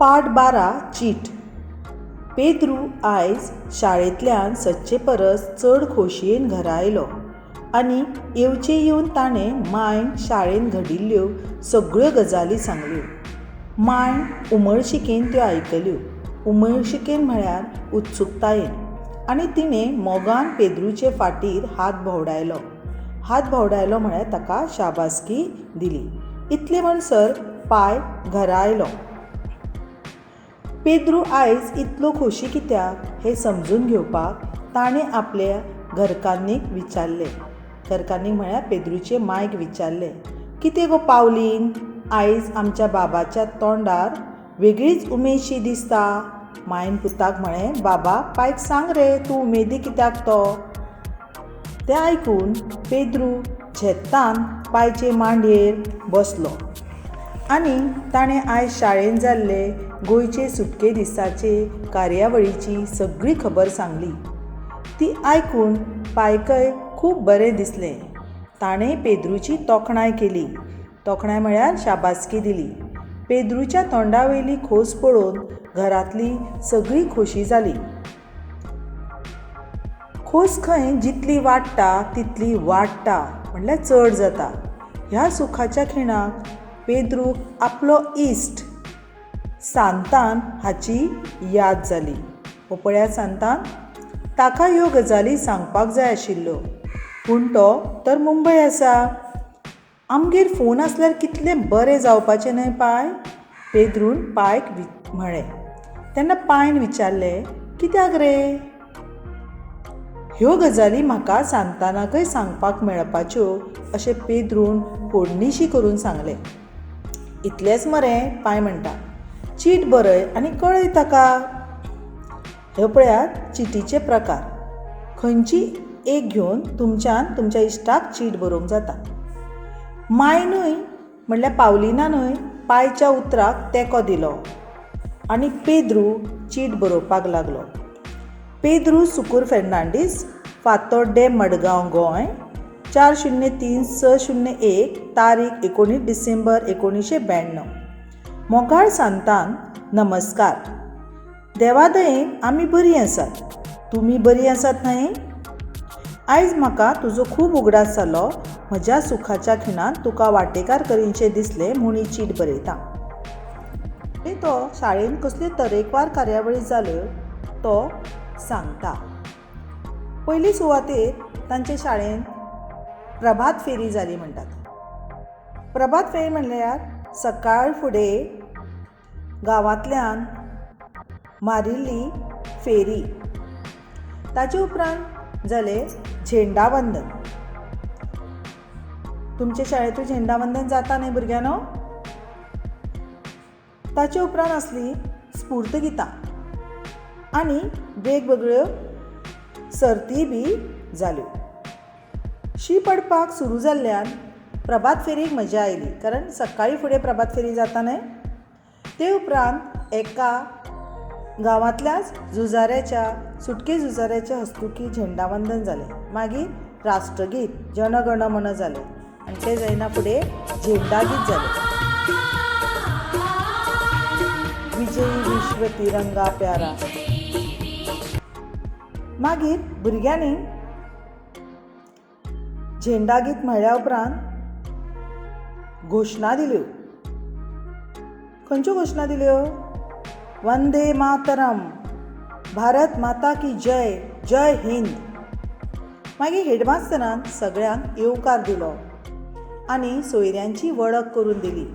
पाठ 12 चीट. पेद्रू आयज शाळेंतल्यान सदचे परस चड खोशयेन घरा आयलो आनी येवचे येवन ताणें मांयन शाळेंत घडिल्ल्यो सगळ्यो गजाली सांगल्यो. मांय उमळशिकेन त्यो आयकल्यो. उमळशिकेन म्हळ्यार उत्सुकतायेन. आनी तिणें मोगान पेद्रूचे फाटीर हात भोंवडायलो. हात भोंवडायलो म्हळ्यार ताका शाबासकी दिली. इतले म्हणसर पाय घरा आयलो. पेद्रू आयज इतलो खोशी कित्याक हें समजून घेवपाक ताणें आपल्या घरकान्नीक विचारलें. घरकान्नीक म्हळ्यार पेद्रूचे मांयक विचारलें, कितें गो पावलीन, आयज आमच्या बाबाच्या तोंडार वेगळीच उमेदशी दिसता. मांयन पुताक म्हळें, बाबा पायक सांग रे, तूं उमेदी कित्याक तो. तें आयकून पेद्रू झेत्तान पायचे मांडयेर बसलो आनी ताणें आयज शाळेंत जाल्ले गोंयचे सुटके दिसाचे कार्यावळीची सगळी खबर सांगली. ती आयकून पायकय खूब बरें दिसलें. ताणें पेद्रूची तोखणाय केली. तोखणाय म्हळ्यार शाबासकी दिली. पेद्रूच्या तोंडावयली खोस पळोवन घरांतली सगळी खोशी जाली. खोस खंय जितली वाडटा तितली वाडटा म्हणल्यार चड जाता. ह्या सुखाच्या खिणाक पेद्रूक आपलो इश्ट सांतान हाची याद जाली. हो पळयात सांतान, ताका ह्यो गजाली सांगपाक जाय आशिल्ल्यो, पूण तो तर मुंबय आसा. आमगेर फोन आसल्यार कितलें बरें जावपाचें न्हय पाय. पेद्रून पायक म्हळें. तेन्ना पायन विचारलें, कित्याक रे. ह्यो गजाली म्हाका सांतानाकय सांगपाक मेळपाच्यो अशें पेद्रून फोडणीशी करून सांगलें. इतलेंच मरे, पाय म्हणटा. चीट बरय आनी कळय ताका. हे पळयात चिटीचे प्रकार. खंयची एक घेवन तुमच्यान तुमच्या इश्टाक चीट बरोवंक जाता. मायनूय म्हणल्यार पावलिनानूय पायच्या उतराक तेंको दिलो आनी पेद्रू चीट बरोवपाक लागलो. पेद्रू सुकूर फेर्नांडीस, फातोड्डे, मडगांव, गोंय. 403601 तारीख 19 डिसेंबर 1992. मोगाळ सांतान नमस्कार. देवादयेन आमी बरीं आसात. तुमी बरीं आसात न्हय. आयज म्हाका तुजो खूब उगडास जालो. म्हज्या सुखाच्या खिणान तुका वांटेकार करीनशें दिसलें म्हूण ही चीट बरयता. तो शाळेंत कसल्यो तरेकवार कार्यावळी जाल्यो तो सांगता. पयली सुवातेर तांचे शाळेंत प्रभात फेरी जाली म्हणटात. प्रभात फेरी म्हणल्यार सकाळ फुडें गांवांतल्यान मारिल्ली फेरी. ताचे उपरांत जालें झेंडावंदन. तुमचे शाळेंतूय झेंडावंदन जाता न्हय भुरग्यांनो. ताचे उपरांत आसली स्फूर्त गितां आनी वेगवेगळ्यो सर्ती बी जाल्यो. शी पडपाक सुरू जाल्ल्यान प्रभात फेरीक मजा आयली, कारण सकाळी फुडें प्रभात फेरी जाता न्हय. ते उपरांत एका गांवांतल्याच झुजाऱ्याच्या सुटके झुजाऱ्याच्या हस्तुकी झेंडावंदन जालें. मागीर राष्ट्रगीत जन गण मन जालें आनी तें जायना फुडें झेंडागीत जालें. विजयी विश्व तिरंगा प्यारा. मागीर भुरग्यांनी झेंडागीत म्हणल्या उपरांत घोशणा दिल्यो. खंयच्यो घोशणा दिल्यो. वंदे मातरम, भारत माता की जय, जय हिंद. मागीर हेडमास्तरान सगळ्यांक येवकार दिलो आनी सोयऱ्यांची वळख करून दिली.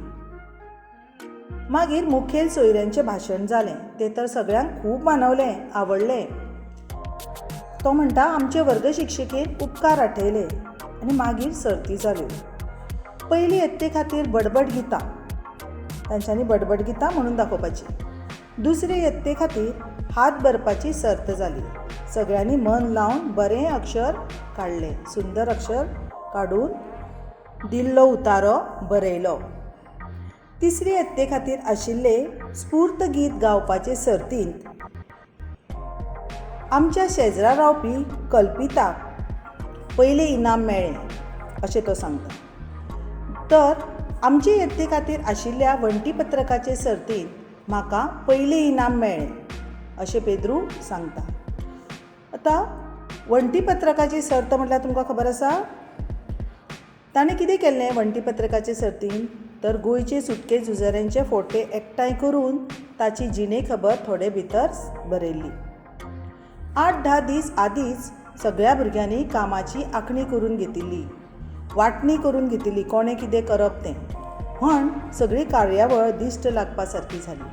मागीर मुखेल सोयऱ्यांचें भाशण जालें. तें तर सगळ्यांक खूब मानवलें, आवडलें. तो म्हणटा, आमचे वर्ग शिक्षिकेन उपकार आठयले. आनी मागीर सर्ती जाल्यो. पयली यत्ते खातीर बडबड गितां. तांच्यांनी बडबड गितां म्हणून दाखोवपाची. दुसरे यत्ते खातीर हात भरपाची सर्त जाली. सगळ्यांनी मन लावन बरें अक्षर काडलें. सुंदर अक्षर काडून दिल्लो उतारो बरयलो. तिसरे यत्ते खातीर आशिल्ले स्फूर्त गीत गावपाचे सर्तींत आमच्या शेजरा रावपी कल्पिताक पयलें इनाम मेळ्ळें अशें तो सांगता. तर आमचे यत्ते खातीर आशिल्ल्या वण्टी पत्रकाचे सर्तींत म्हाका पयलें इनाम मेळ्ळें अशें पेद्रू सांगता. आतां वण्टी पत्रकाची सर्त म्हटल्यार तुमकां खबर आसा? ताणें कितें केल्लें वण्टी पत्रकाचे सर्तीन? तर गोंयचे सुटके झुजाऱ्यांचे फोटे एकठांय करून ताची जिणे खबर थोडे भितर बरयल्ली. 8-10 दीस आदींच सगळ्या भुरग्यांनी कामाची आंखणी करून घेतिल्ली, वांटणी करून घेतिल्ली कोणें कितें करप तें. म्हण सगळी कार्यावळ दिश्ट लागपा सारकी जाली.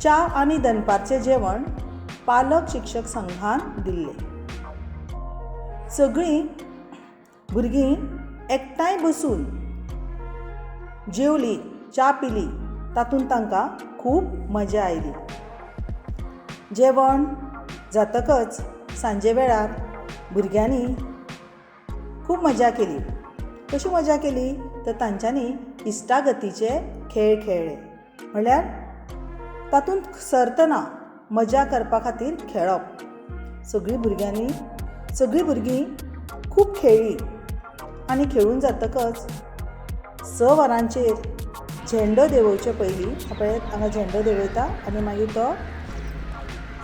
च्या आनी दनपारचें जेवण पालक शिक्षक संघान दिल्लें. सगळीं भुरगीं एकठांय बसून जेवली, च्या पिली. तातूंत तांकां खूब मजा आयली. जेवण जातकच सांजे वेळार भुरग्यांनी खूब मजा केली. कशी मजा केली? तर तांच्यांनी इश्टागतीचे खेळ खेळ्ळे. म्हणल्यार तातूंत सर्त ना, मजा करपा खातीर खेळप. सगळीं भुरगीं खूब खेळ्ळीं आनी खेळून जातकच 6 वरांचेर झेंडो देंवोवचे पयलीं पळय हांगा झेंडो देंवयता आनी मागीर तो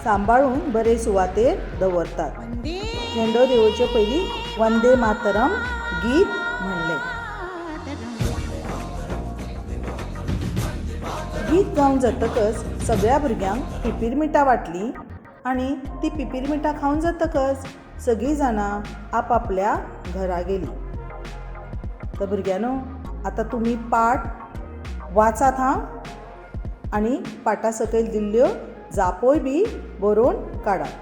सांबाळून बरे सुवातेर दवरतात. झेंडो देंवोवचे पयलीं वंदे मातरम गीत म्हणलें. गीत गावन जातकच सगळ्या भुरग्यांक पिपीरमिठां वांटलीं आनी ती पिपीरमिठां खावन जातकच सगळीं जाणां आपआपल्या घरा गेलीं. तर भुरग्यांनो, आतां तुमी पाठ वाचात हां आनी पाठा सकयल दिल्ल्यो जापोय बी बरोवन काडात.